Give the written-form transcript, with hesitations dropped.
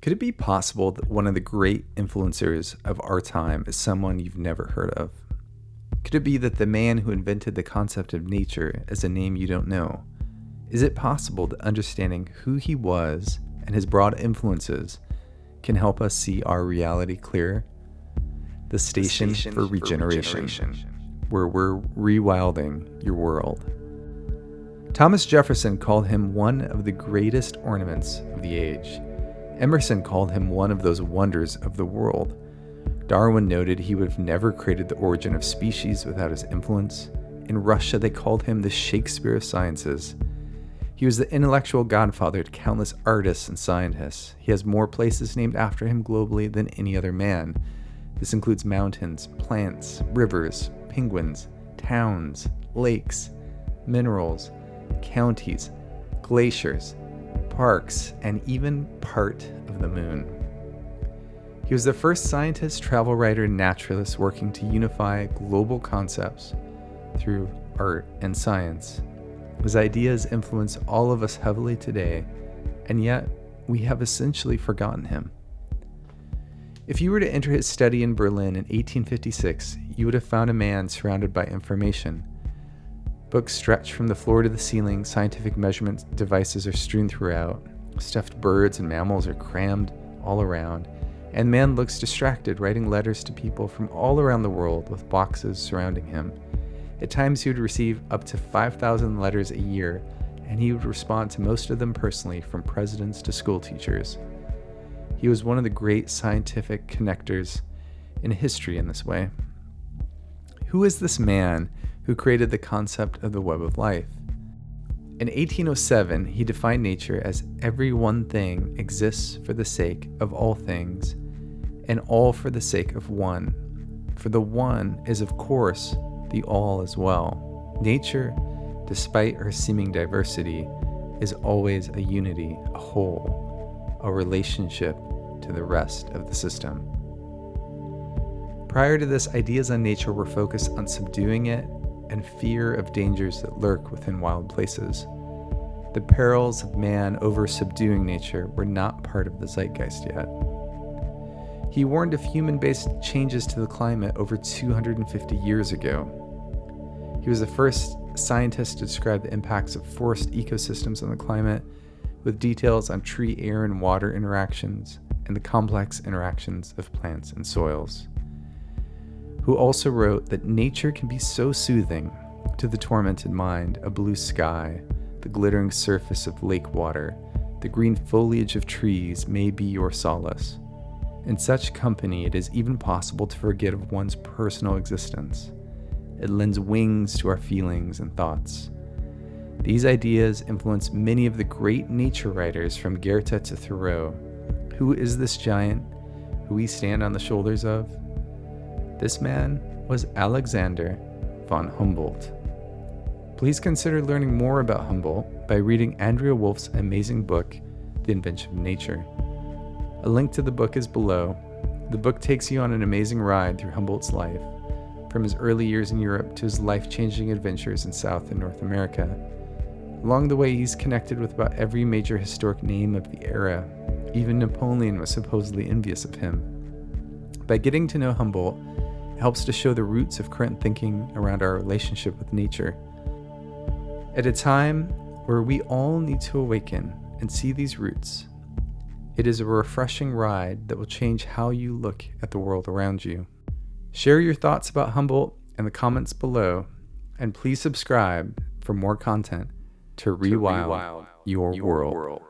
Could it be possible that one of the great influencers of our time is someone you've never heard of? Could it be that the man who invented the concept of nature is a name you don't know? Is it possible that understanding who he was and his broad influences can help us see our reality clearer? The Station for Regeneration, where we're rewilding your world. Thomas Jefferson called him one of the greatest ornaments of the age. Emerson called him one of those wonders of the world. Darwin noted he would have never created the origin of species without his influence. In Russia, they called him the Shakespeare of sciences. He was the intellectual godfather to countless artists and scientists. He has more places named after him globally than any other man. This includes mountains, plants, rivers, penguins, towns, lakes, minerals, counties, glaciers, parks, and even part of the moon. He was the first scientist, travel writer, and naturalist working to unify global concepts through art and science. His ideas influence all of us heavily today, and yet we have essentially forgotten him. If you were to enter his study in Berlin in 1856, you would have found a man surrounded by information. Books stretch from the floor to the ceiling, scientific measurement devices are strewn throughout, stuffed birds and mammals are crammed all around, and man looks distracted, writing letters to people from all around the world with boxes surrounding him. At times he would receive up to 5,000 letters a year, and he would respond to most of them personally, from presidents to school teachers. He was one of the great scientific connectors in history in this way. Who is this man who created the concept of the web of life? In 1807, he defined nature as every one thing exists for the sake of all things, and all for the sake of one. For the one is, of course, the all as well. Nature, despite her seeming diversity, is always a unity, a whole, a relationship to the rest of the system. Prior to this, ideas on nature were focused on subduing it and fear of dangers that lurk within wild places. The perils of man over subduing nature were not part of the zeitgeist yet. He warned of human-based changes to the climate over 250 years ago. He was the first scientist to describe the impacts of forest ecosystems on the climate, with details on tree, air, and water interactions, and the complex interactions of plants and soils. Who also wrote that nature can be so soothing to the tormented mind: a blue sky, the glittering surface of lake water, the green foliage of trees may be your solace. In such company, it is even possible to forget of one's personal existence. It lends wings to our feelings and thoughts. These ideas influence many of the great nature writers, from Goethe to Thoreau. Who is this giant who we stand on the shoulders of? This man was Alexander von Humboldt. Please consider learning more about Humboldt by reading Andrea Wulf's amazing book, The Invention of Nature. A link to the book is below. The book takes you on an amazing ride through Humboldt's life, from his early years in Europe to his life-changing adventures in South and North America. Along the way, he's connected with about every major historic name of the era. Even Napoleon was supposedly envious of him. By getting to know Humboldt, it helps to show the roots of current thinking around our relationship with nature. At a time where we all need to awaken and see these roots, it is a refreshing ride that will change how you look at the world around you. Share your thoughts about Humboldt in the comments below, and please subscribe for more content to rewild your world.